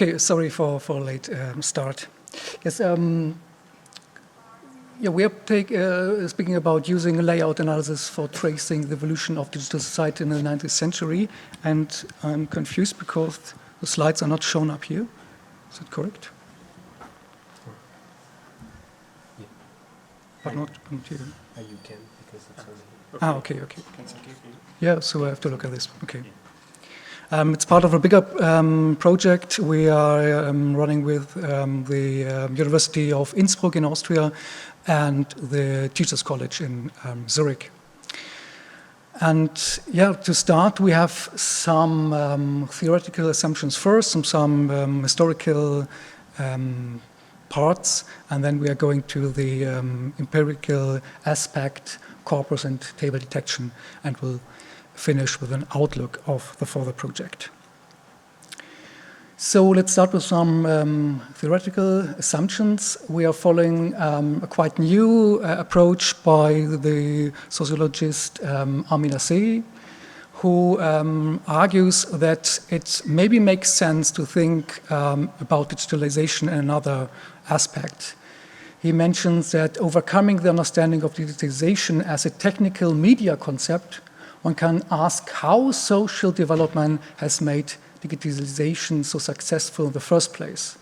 Okay, sorry for late start. Yes, yeah, we are speaking about using layout analysis for tracing the evolution of digital society in the 19th century, and I'm confused because the slides are not shown up here. Is that correct? Yeah. But not here. You can, because it's only here. Ah, okay. Yeah, so I have to look at this. Okay. It's part of a bigger project we are running with the University of Innsbruck in Austria and the Teachers College in Zurich. And yeah, to start, we have some theoretical assumptions first, some historical parts, and then we are going to the empirical aspect, corpus and table detection, and we'll finish with an outlook of the further project. So let's start with some theoretical assumptions. We are following a quite new approach by the sociologist Armin Assey, who argues that it maybe makes sense to think about digitalization in another aspect. He mentions that overcoming the understanding of digitalization as a technical media concept, one can ask how social development has made digitalization so successful in the first place.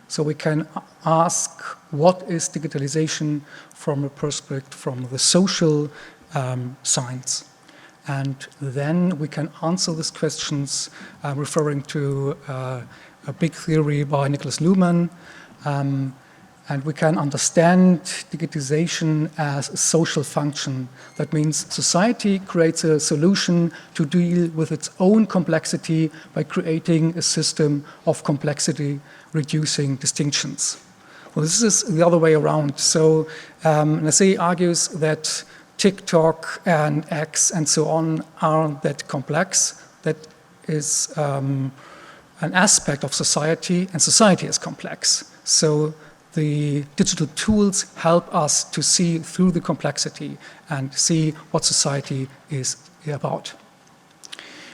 So we can ask what is digitalization from a perspective from the social science. And then we can answer these questions referring to a big theory by Niklas Luhmann. And we can understand digitization as a social function. That means society creates a solution to deal with its own complexity by creating a system of complexity, reducing distinctions. Well, this is the other way around. So Assey argues that TikTok and X and so on aren't that complex. That is an aspect of society, and society is complex. So the digital tools help us to see through the complexity and see what society is about.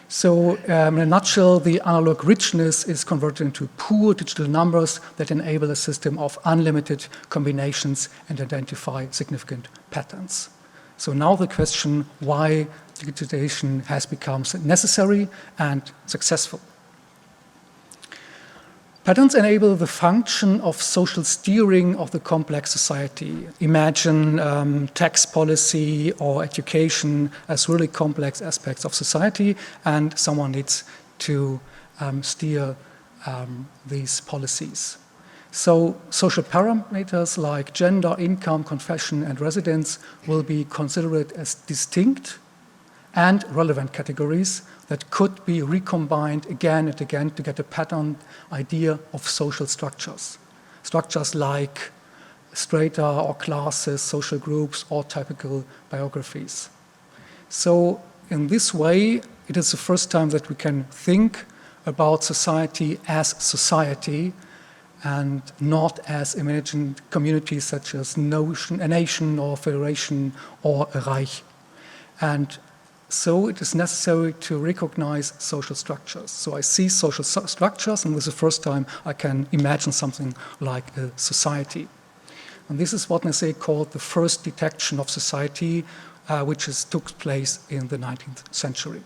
So in a nutshell, the analog richness is converted into poor digital numbers that enable a system of unlimited combinations and identify significant patterns. So now the question why digitization has become necessary and successful. Patterns enable the function of social steering of the complex society. Imagine tax policy or education as really complex aspects of society, and someone needs to steer these policies. So social parameters like gender, income, confession, and residence will be considered as distinct and relevant categories that could be recombined again and again to get a pattern idea of social structures. Structures like strata or classes, social groups, or typical biographies. So in this way, it is the first time that we can think about society as society and not as imagined communities such as a nation or federation or a Reich. And so it is necessary to recognize social structures. So I see social structures, and this is the first time I can imagine something like a society. And this is what Assey called the first detection of society, which took place in the 19th century.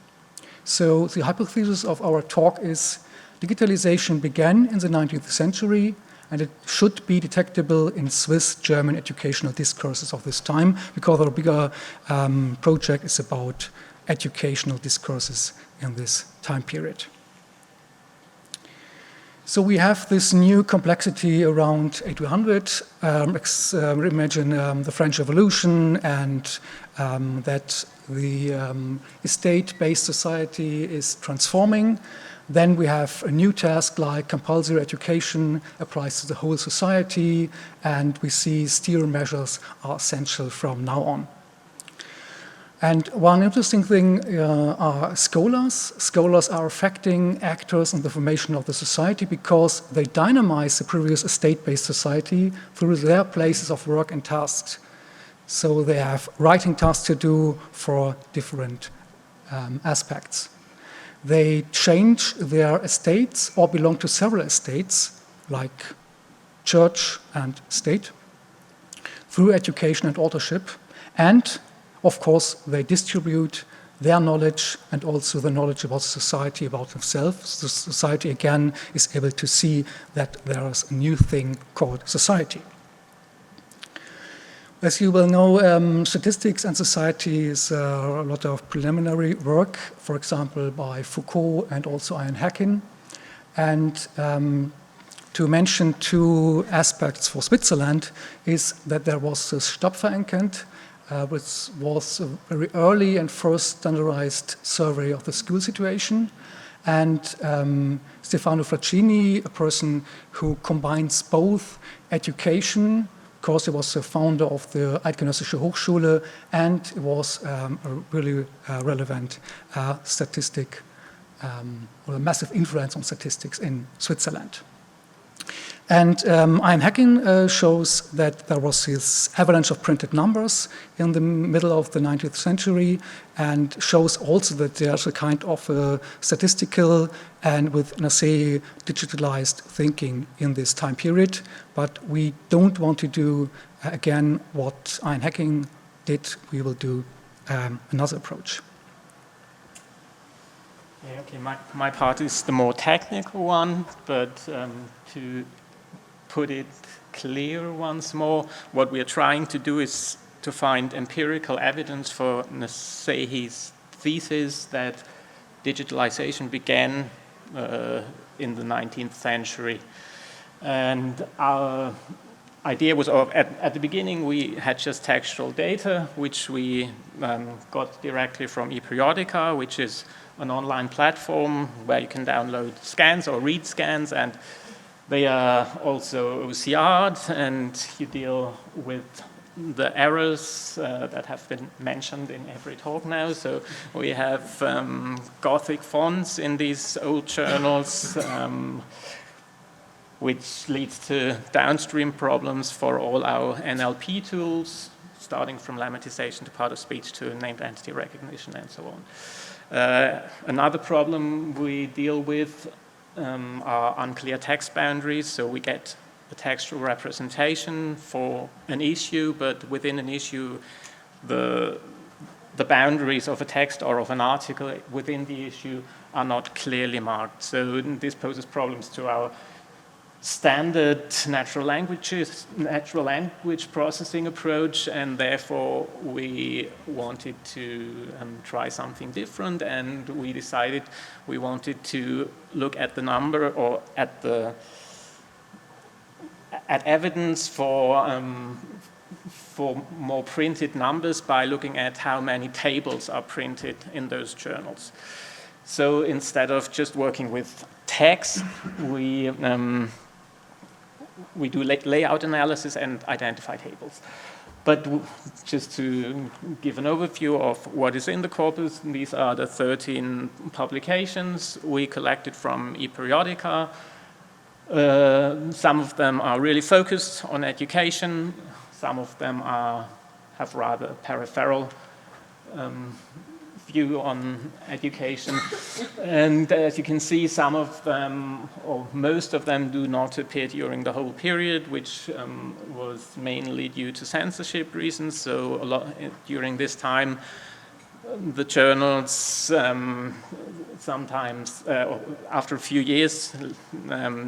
So the hypothesis of our talk is digitalization began in the 19th century, and it should be detectable in Swiss German educational discourses of this time, because our bigger project is about educational discourses in this time period. So we have this new complexity around 1800. Imagine the French Revolution and that the estate-based society is transforming. Then we have a new task like compulsory education applies to the whole society, and we see steer measures are essential from now on. And one interesting thing are scholars. Scholars are affecting actors in the formation of the society because they dynamize the previous estate-based society through their places of work and tasks. So they have writing tasks to do for different aspects. they change their estates or belong to several estates, like church and state, through education and authorship. And, of course, they distribute their knowledge and also the knowledge about society, about themselves. The society, again, is able to see that there is a new thing called society. As you will know, statistics and society is a lot of preliminary work, for example, by Foucault and also Ian Hacking. And to mention two aspects for Switzerland is that there was this Stadtverenkend, which was a very early and first standardized survey of the school situation. And Stefano Fraccini, a person who combines both education, because he was the founder of the Eidgenössische Hochschule, and it was a really relevant statistic, or a massive influence on statistics in Switzerland. And Ian Hacking shows that there was this avalanche of printed numbers in the middle of the 19th century, and shows also that there's a kind of statistical and, with say, digitalized thinking in this time period. But we don't want to do, again, what Ian Hacking did. We will do another approach. Yeah, okay, my part is the more technical one, but to put it clear once more, what we are trying to do is to find empirical evidence for Nasehi's thesis that digitalization began in the 19th century. And our idea was, at the beginning, we had just textual data, which we got directly from ePeriodica, which is an online platform where you can download scans or read scans, and they are also OCR'd, and you deal with the errors that have been mentioned in every talk now. So we have Gothic fonts in these old journals, which leads to downstream problems for all our NLP tools, starting from lemmatization to part of speech to named entity recognition and so on. Another problem we deal with are unclear text boundaries. So we get a textual representation for an issue, but within an issue, the boundaries of a text or of an article within the issue are not clearly marked. So this poses problems to our standard natural language processing approach, and therefore we wanted to try something different, and we decided we wanted to look at the number, or at evidence for more printed numbers by looking at how many tables are printed in those journals. So instead of just working with text, we do layout analysis and identify tables. But just to give an overview of what is in the corpus, these are the 13 publications we collected from ePeriodica. Some of them are really focused on education. Some of them have rather peripheral view on education. And as you can see, some of them, or most of them, do not appear during the whole period, which was mainly due to censorship reasons. So a lot during this time, the journals sometimes, after a few years,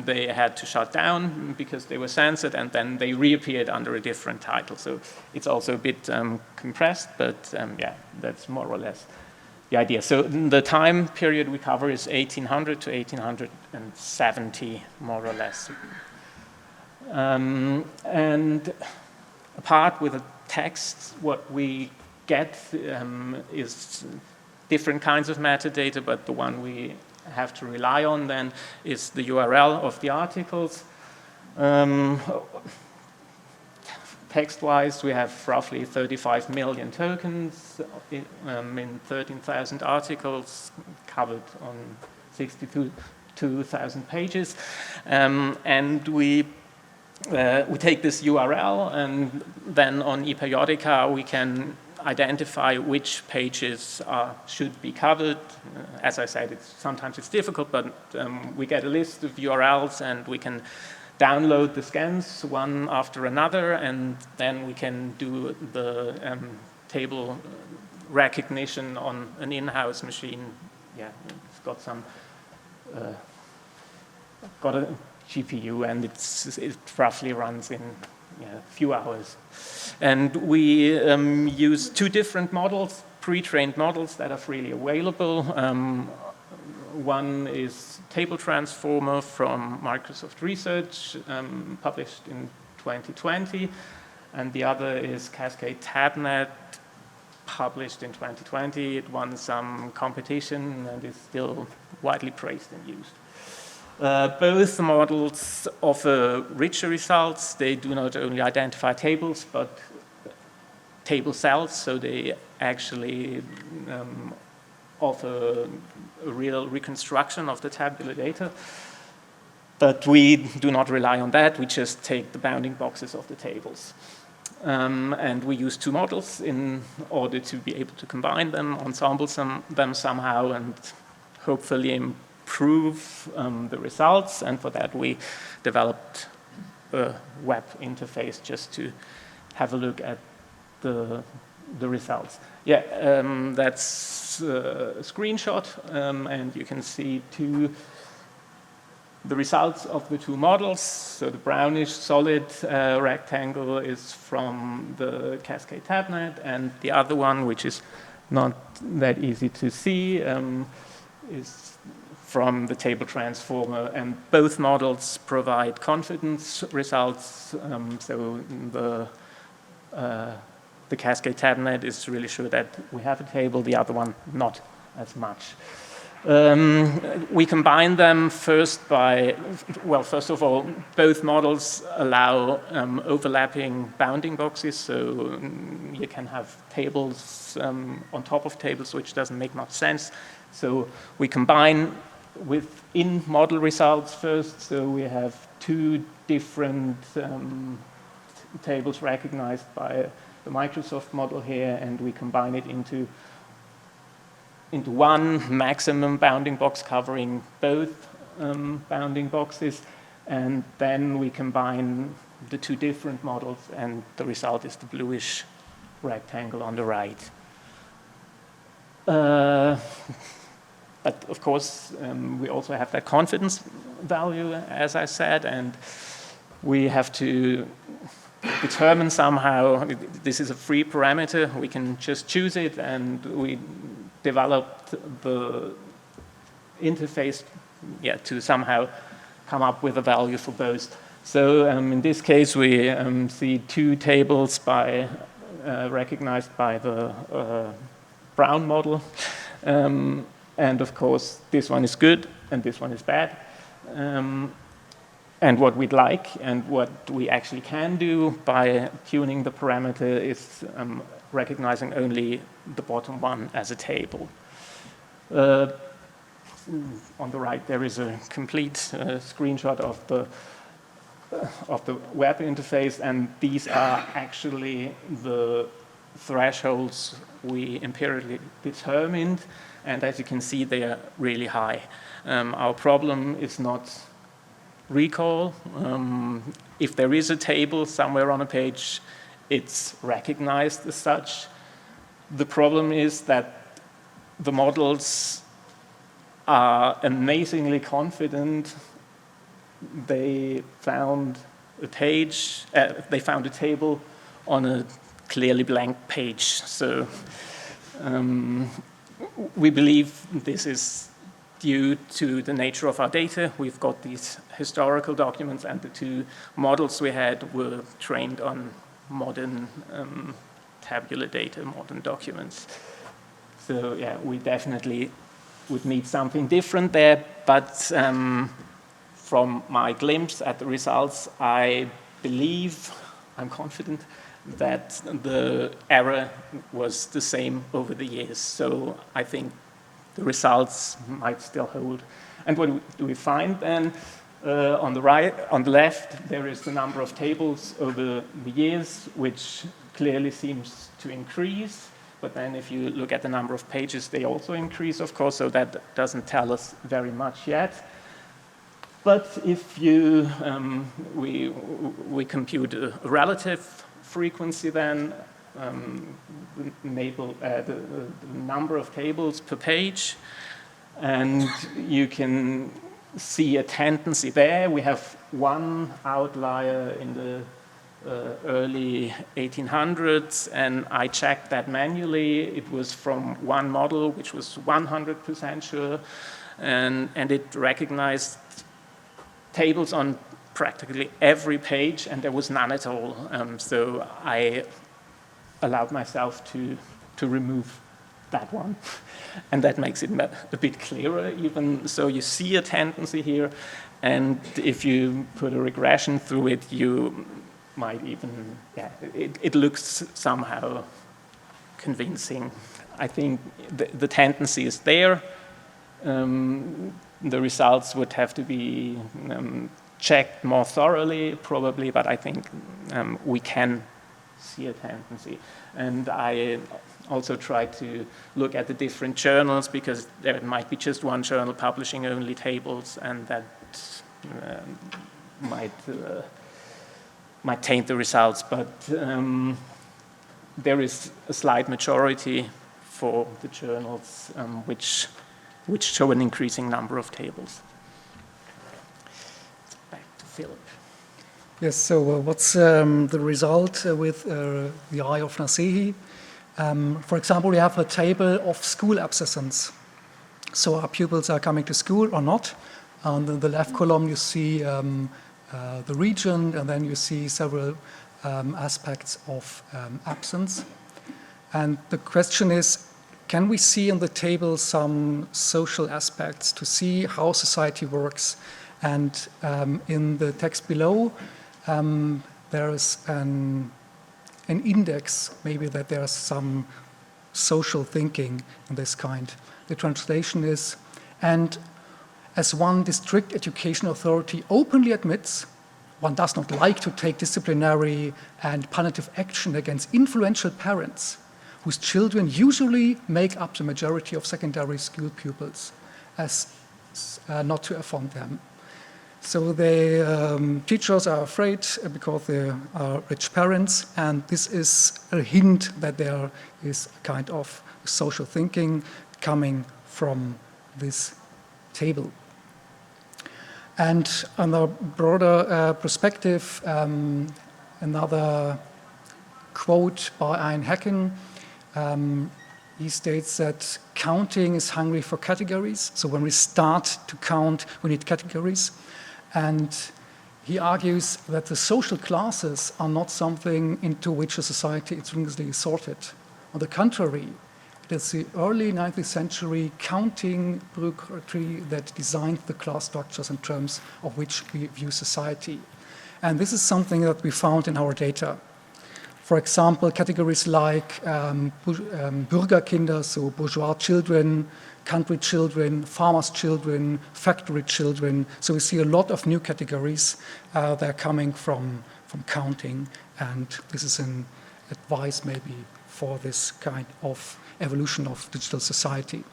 they had to shut down because they were censored, and then they reappeared under a different title. So it's also a bit compressed, but yeah, that's more or less the idea. So the time period we cover is 1800 to 1870, more or less. And apart with the text, what we get is different kinds of metadata, but the one we have to rely on then is the URL of the articles. Text-wise, we have roughly 35 million tokens in 13,000 articles covered on 62,000 pages. And we take this URL, and then on ePeriodica we can identify which pages should be covered. As I said, sometimes it's difficult, but we get a list of URLs and we can download the scans one after another, and then we can do the table recognition on an in-house machine. Yeah, it's got some, got a GPU, and it roughly runs in a few hours. And we use two different models, pre-trained models that are freely available. One is Table Transformer from Microsoft Research, published in 2020, and the other is Cascade TabNet, published in 2020. It won some competition and is still widely praised and used. Both models offer richer results. They do not only identify tables, but table cells, so they actually offer a real reconstruction of the tabular data. But we do not rely on that. We just take the bounding boxes of the tables. And we use two models in order to be able to combine them, ensemble them somehow, and hopefully improve the results. And for that, we developed a web interface just to have a look at the results. Yeah, that's a screenshot, and you can see the results of the two models. So the brownish solid rectangle is from the Cascade TabNet, and the other one, which is not that easy to see, is from the Table Transformer. And both models provide confidence results. So the Cascade TabNet is really sure that we have a table, the other one not as much. We combine them first by, well, first of all, both models allow overlapping bounding boxes, so you can have tables on top of tables, which doesn't make much sense. So we combine within model results first, so we have two different tables recognized by the Microsoft model here, and we combine it into one maximum bounding box covering both bounding boxes, and then we combine the two different models, and the result is the bluish rectangle on the right. But of course, we also have that confidence value, as I said, and we have to determine somehow, this is a free parameter, we can just choose it, and we developed the interface to somehow come up with a value for both. So in this case, we see two tables recognized by the Brown model. And of course, this one is good and this one is bad. And what we'd like and what we actually can do by tuning the parameter is recognizing only the bottom one as a table. On the right, there is a complete screenshot of the web interface, and these are actually the thresholds we empirically determined, and as you can see, they are really high. Our problem is not recall. If there is a table somewhere on a page, it's recognized as such. The problem is that the models are amazingly confident. They found a page, they found a table on a clearly blank page. So we believe this is due to the nature of our data. We've got these historical documents, and the two models we had were trained on modern tabular data, modern documents. So yeah, we definitely would need something different there, but from my glimpse at the results, I believe, I'm confident, that the error was the same over the years. So I think the results might still hold. And what do we find then? On the right, on the left, there is the number of tables over the years, which clearly seems to increase. but then if you look at the number of pages, they also increase, of course, so that doesn't tell us very much yet. But if you, we compute a relative frequency then, the number of tables per page, and you can see a tendency there. We have one outlier in the early 1800s, and I checked that manually. It was from one model, which was 100% sure, and it recognized tables on practically every page, and there was none at all. So I allowed myself to remove that one. And that makes it a bit clearer even. So you see a tendency here, and if you put a regression through it, you might even, yeah, it looks somehow convincing. I think the tendency is there. The results would have to be checked more thoroughly, probably, but I think we can see a tendency. And I also try to look at the different journals, because there might be just one journal publishing only tables, and that might taint the results. But there is a slight majority for the journals which show an increasing number of tables. Back to Philip. Yes, so what's the result with the eye of Nasehi? For example, we have a table of school absence. So our pupils are coming to school or not. And in the left column you see the region, and then you see several aspects of absence. And the question is, can we see in the table some social aspects to see how society works? And in the text below, there is an index, maybe that there's some social thinking in this kind. The translation is, and as one district education authority openly admits, one does not like to take disciplinary and punitive action against influential parents whose children usually make up the majority of secondary school pupils, as not to affront them. So the teachers are afraid because they are rich parents, and this is a hint that there is a kind of social thinking coming from this table. And on a broader perspective, another quote by Ian Hacken, he states that counting is hungry for categories. So when we start to count, we need categories. And he argues that the social classes are not something into which a society intrinsically sorted. On the contrary, it is the early 19th century counting bureaucracy that designed the class structures in terms of which we view society. And this is something that we found in our data. For example, categories like Bürgerkinder, so bourgeois children, country children, farmers' children, factory children. So we see a lot of new categories that are coming from counting, and this is an advice maybe for this kind of evolution of digital society.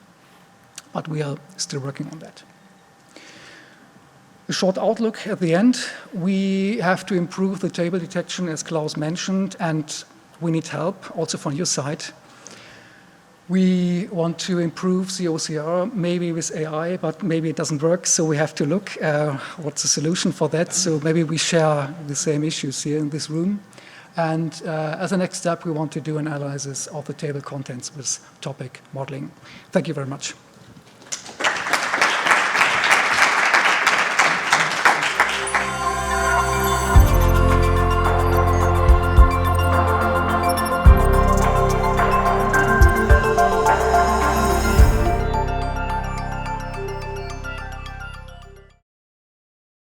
But we are still working on that. A short outlook at the end. We have to improve the table detection, as Klaus mentioned, and we need help also from your side. We want to improve the OCR, maybe with AI, but maybe it doesn't work, so we have to look what's the solution for that. So maybe we share the same issues here in this room. And as a next step, we want to do an analysis of the table contents with topic modeling. Thank you very much.